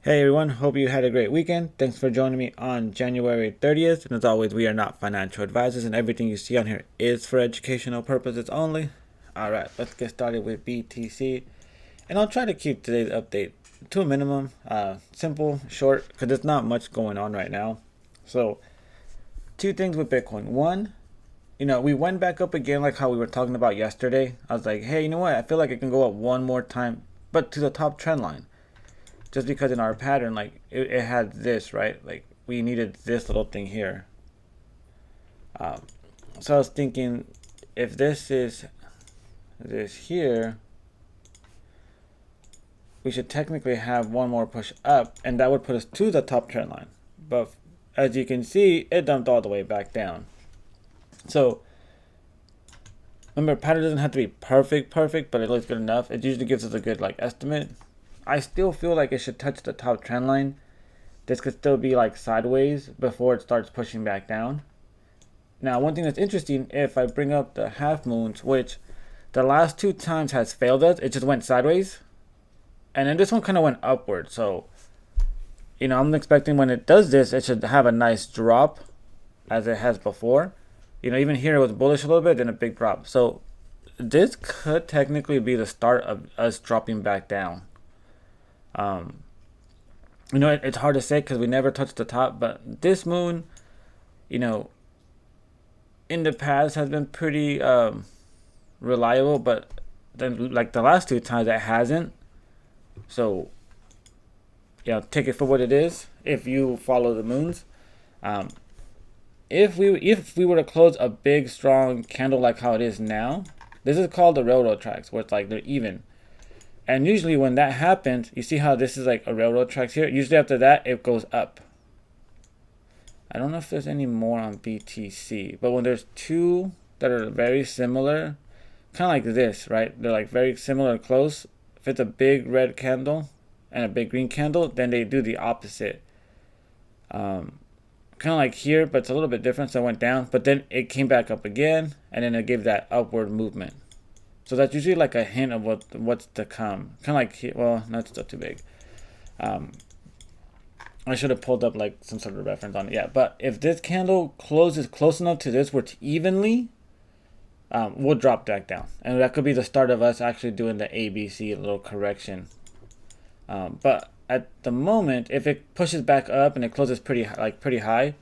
Hey everyone, hope you had a great weekend. Thanks for joining me on January 30th. And as always, we are not financial advisors, and everything you see on here is for educational purposes only. Alright, let's get started with BTC. And I'll try to keep today's update to a minimum, simple, short, because there's not much going on right now. So, two things with Bitcoin. One, we went back up again like how we were talking about yesterday. I was like, hey, you know what? I feel like it can go up one more time, but to the top trend line. Just because in our pattern, like it had this, right? Like we needed this little thing here. So I was thinking, if this is this here, we should technically have one more push up, and that would put us to the top trend line. But as you can see, it dumped all the way back down. So remember, pattern doesn't have to be perfect, but it looks good enough. It usually gives us a good like estimate. I still feel like it should touch the top trend line. This could still be like sideways before it starts pushing back down. Now, one thing that's interesting, if I bring up the half moons, which the last two times has failed us, it just went sideways. And then this one kind of went upward. So, I'm expecting when it does this, it should have a nice drop as it has before. Even here it was bullish a little bit, then a big drop. So this could technically be the start of us dropping back down. It's hard to say because we never touched the top, but this moon, in the past has been pretty reliable, but then like the last two times it hasn't. So, take it for what it is. If you follow the moons, if we were to close a big strong candle like how it is now, this is called the railroad tracks, where it's like they're even. And usually when that happens, you see how this is like a railroad tracks here? Usually after that, it goes up. I don't know if there's any more on BTC, but when there's two that are very similar, kind of like this, right? They're like very similar close. If it's a big red candle and a big green candle, then they do the opposite. Kind of like here, but it's a little bit different. So it went down, but then it came back up again, and then it gave that upward movement. So that's usually like a hint of what's to come. Kind of like, well, that's still too big. I should have pulled up like some sort of reference on it. Yeah, but if this candle closes close enough to this where it's evenly, we'll drop back down. And that could be the start of us actually doing the ABC, a little correction. But at the moment, if it pushes back up and it closes pretty high,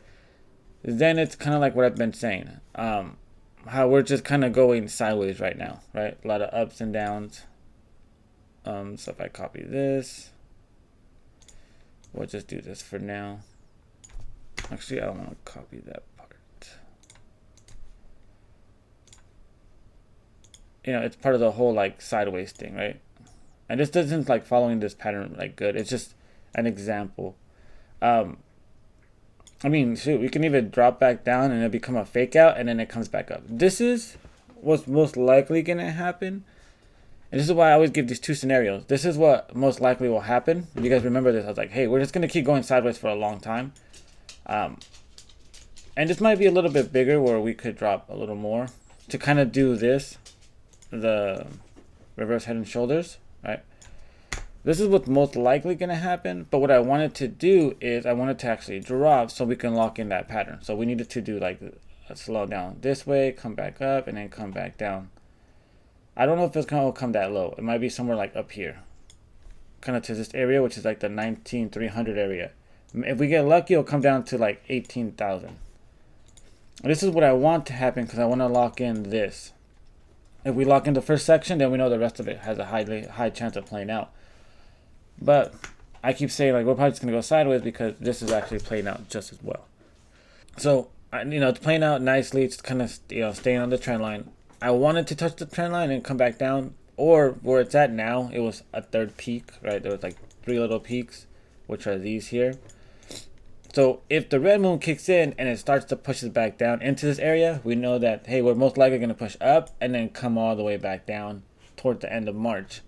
then it's kind of like what I've been saying. How we're just kind of going sideways right now, right? A lot of ups and downs. So if I copy this, we'll just do this for now. Actually, I don't want to copy that part. It's part of the whole like sideways thing, right? And this doesn't like following this pattern like good. It's just an example. Shoot, we can even drop back down and it become a fake out and then it comes back up. This is what's most likely going to happen. And this is why I always give these two scenarios. This is what most likely will happen. If you guys remember this, I was like, hey, we're just going to keep going sideways for a long time. And this might be a little bit bigger where we could drop a little more to kind of do this, the reverse head and shoulders, right? This is what's most likely going to happen, but what I wanted to do is I wanted to actually drop so we can lock in that pattern. So we needed to do like a slow down this way, come back up, and then come back down. I don't know if it's going to come that low. It might be somewhere like up here, kind of to this area, which is like the 19,300 area. If we get lucky, it'll come down to like 18,000. This is what I want to happen because I want to lock in this. If we lock in the first section, then we know the rest of it has a high chance of playing out. But I keep saying like we're probably just gonna go sideways because this is actually playing out just as well. So it's playing out nicely. It's kind of staying on the trend line. I wanted to touch the trend line and come back down, or where it's at now, it was a third peak, right? There was like three little peaks, which are these here. So if the red moon kicks in and it starts to push us back down into this area, we know that hey, we're most likely gonna push up and then come all the way back down towards the end of March.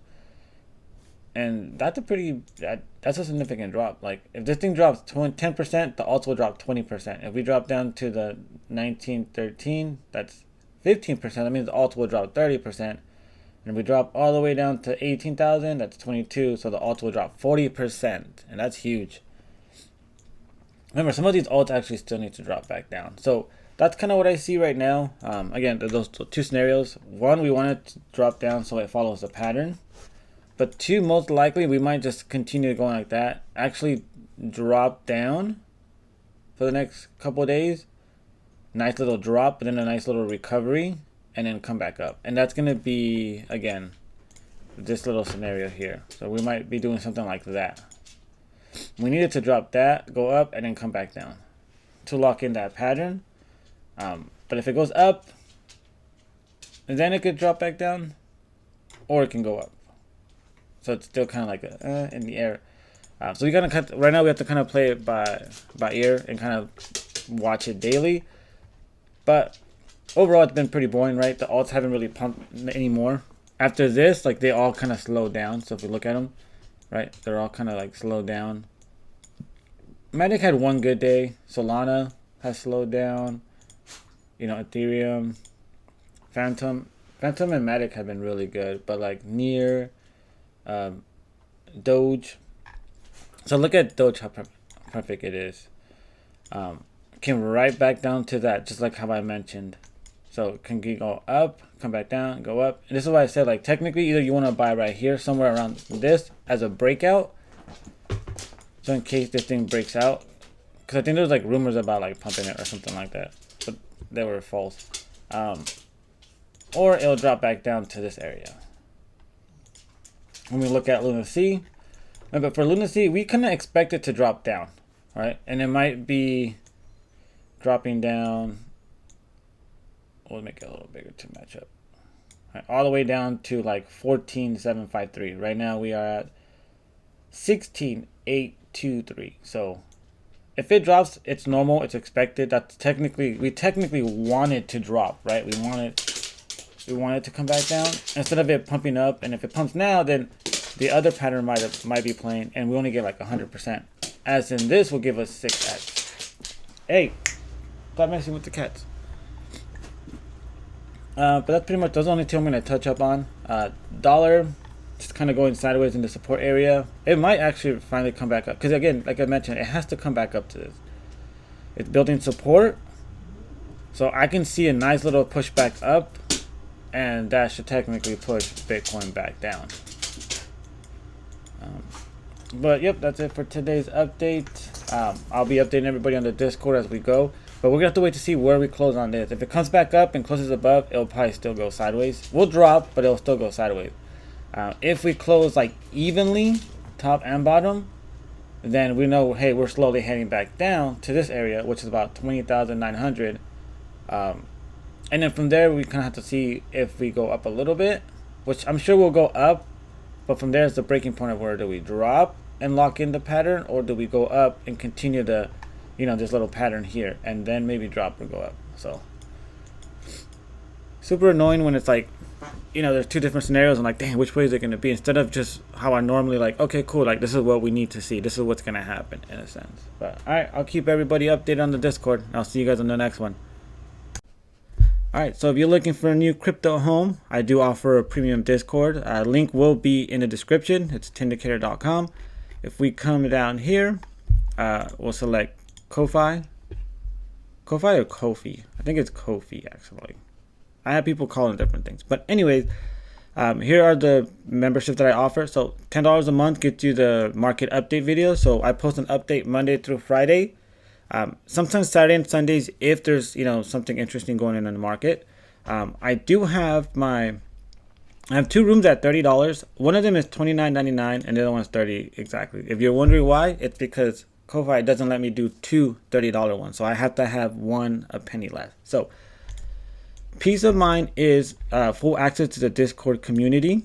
And that's a significant drop. Like if this thing drops 10%, the alt will drop 20%. If we drop down to the 1913, that's 15%. That means the alt will drop 30%. And if we drop all the way down to 18,000, that's 22. So the alt will drop 40%, and that's huge. Remember, some of these alts actually still need to drop back down. So that's kind of what I see right now. Again, those two scenarios. One, we want it to drop down so it follows the pattern. But two, most likely, we might just continue going like that. Actually drop down for the next couple of days. Nice little drop, but then a nice little recovery, and then come back up. And that's going to be, again, this little scenario here. So we might be doing something like that. We need it to drop that, go up, and then come back down to lock in that pattern. But if it goes up, then it could drop back down, or it can go up. So it's still kind of like in the air. So we gotta cut. Right now, we have to kind of play it by ear and kind of watch it daily. But overall, it's been pretty boring, right? The alts haven't really pumped anymore. After this, like they all kind of slowed down. So if we look at them, right, they're all kind of like slowed down. Matic had one good day. Solana has slowed down. You know, Ethereum, Phantom and Matic have been really good. But like Near, Doge. So look at Doge, how perfect it is. Came right back down to that, just like how I mentioned. So it can go up, come back down, go up. And this is why I said, like, technically either you want to buy right here, somewhere around this as a breakout. So in case this thing breaks out. Because I think there's like rumors about like pumping it or something like that. But they were false. Or it'll drop back down to this area. When we look at Luna C. But for Luna C, we kind of expect it to drop down. Right? And it might be dropping down. We'll make it a little bigger to match up. Right, all the way down to like 14,753. Right now we are at 16,823. So if it drops, it's normal, it's expected. That's we technically want it to drop, right? We want it to come back down instead of it pumping up. And if it pumps now, then the other pattern might be playing, and we only get like 100%. As in this will give us 6x. Hey, stop messing with the cats. But that's pretty much, those are the only two I'm going to touch up on. Dollar, just kind of going sideways in the support area. It might actually finally come back up. Because again, like I mentioned, it has to come back up to this. It's building support. So I can see a nice little push back up. And that should technically push Bitcoin back down. But yep, that's it for today's update. I'll be updating everybody on the Discord as we go. But we're going to have to wait to see where we close on this. If it comes back up and closes above, it'll probably still go sideways. We'll drop, but it'll still go sideways. If we close like evenly, top and bottom, then we know, hey, we're slowly heading back down to this area, which is about 20,900. And then from there, we kind of have to see if we go up a little bit, which I'm sure we'll go up. But from there is the breaking point of where do we drop and lock in the pattern, or do we go up and continue the, this little pattern here, and then maybe drop or go up. So super annoying when it's like, there's two different scenarios. I'm like, dang, which way is it going to be? Instead of just how I normally like, okay, cool, like this is what we need to see. This is what's going to happen in a sense. But all right, I'll keep everybody updated on the Discord. I'll see you guys on the next one. All right, so if you're looking for a new crypto home, I do offer a premium Discord. Link will be in the description. It's tindicator.com. If we come down here, we'll select Ko-Fi or Ko-Fi. I think it's Ko-Fi actually. I have people calling different things. But anyways, here are the memberships that I offer. So $10 a month gets you the market update video. So I post an update Monday through Friday. Sometimes Saturday and Sundays if there's something interesting going on in the market. I have two rooms at $30. One of them is $29.99 and the other one's $30 exactly. If you're wondering why, it's because Ko-Fi doesn't let me do two $30 ones, so I have to have one a penny less. So peace of mind is full access to the Discord community.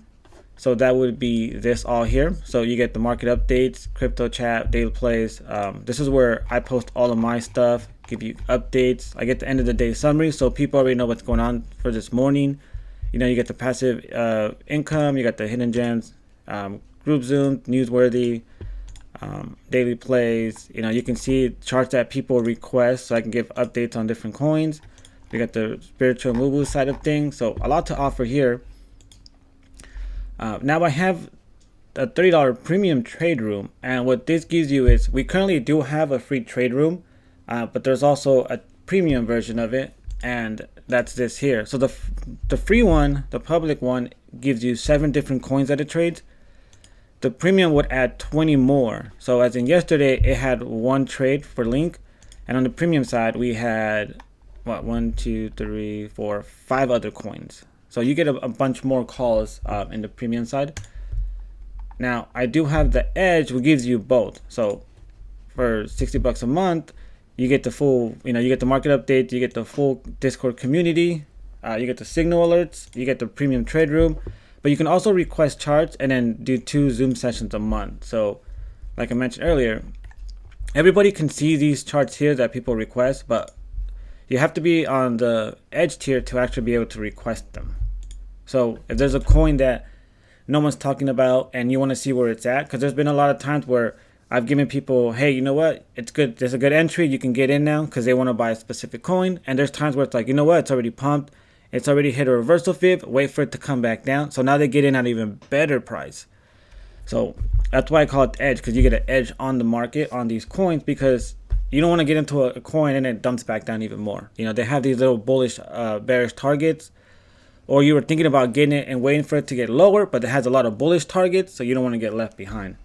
So that would be this all here. So you get the market updates, crypto chat, daily plays. This is where I post all of my stuff, give you updates. I get the end of the day summary, so people already know what's going on for this morning. You get the passive income, you got the hidden gems, group Zoom, newsworthy, daily plays. You can see charts that people request, so I can give updates on different coins. We got the spiritual movable side of things. So a lot to offer here. Now I have a $30 premium trade room, and what this gives you is we currently do have a free trade room, but there's also a premium version of it, and that's this here. So the free one, the public one, gives you 7 different coins that it trades. The premium would add 20 more. So as in yesterday, it had 1 trade for Link, and on the premium side we had what, 1, 2, 3, 4, 5 other coins. So you get a bunch more calls in the premium side. Now I do have the Edge, which gives you both. So for $60 a month, you get the full, you get the market update, you get the full Discord community, you get the signal alerts, you get the premium trade room, but you can also request charts and then do 2 Zoom sessions a month. So like I mentioned earlier, everybody can see these charts here that people request, but you have to be on the Edge tier to actually be able to request them. So if there's a coin that no one's talking about and you want to see where it's at, because there's been a lot of times where I've given people, hey, you know what, it's good, there's a good entry, you can get in now, because they want to buy a specific coin. And there's times where it's like, you know what, it's already pumped, it's already hit a reversal fib, wait for it to come back down. So now they get in at an even better price. So that's why I call it edge, because you get an edge on the market on these coins, because you don't want to get into a coin and it dumps back down even more. They have these little bullish, bearish targets, or you were thinking about getting it and waiting for it to get lower, but it has a lot of bullish targets, so you don't want to get left behind.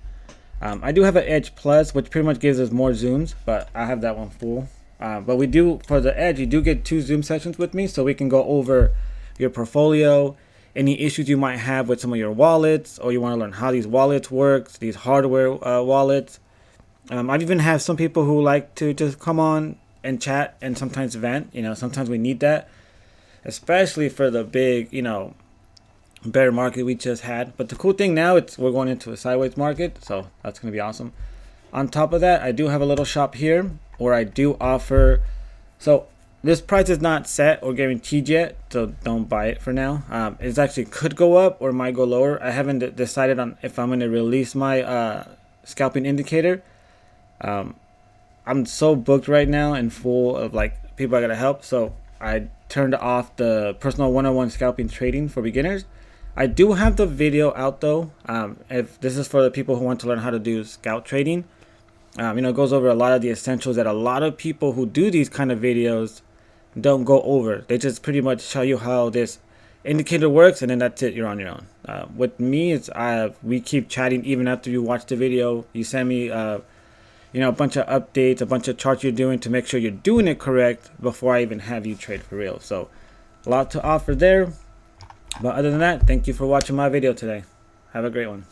I do have an Edge Plus, which pretty much gives us more zooms, but I have that one full. But we do, for the Edge, you do get 2 Zoom sessions with me, so we can go over your portfolio, any issues you might have with some of your wallets, or you want to learn how these wallets work, these hardware wallets. I've even had some people who like to just come on and chat and sometimes vent. Sometimes we need that, especially for the big, bear market we just had. But the cool thing now, we're going into a sideways market, so that's going to be awesome. On top of that, I do have a little shop here where I do offer, so this price is not set or guaranteed yet, so don't buy it for now. It actually could go up or might go lower. I haven't decided on if I'm going to release my scalping indicator. I'm so booked right now and full of people I gotta help, so I turned off the personal 101 scalping trading for beginners. I do have the video out though. If this is for the people who want to learn how to do scalp trading, it goes over a lot of the essentials that a lot of people who do these kind of videos don't go over. They just pretty much show you how this indicator works, and then that's it. You're on your own. With me, we keep chatting even after you watch the video. You send me a bunch of updates, a bunch of charts you're doing to make sure you're doing it correct before I even have you trade for real. So a lot to offer there. But other than that, thank you for watching my video today. Have a great one.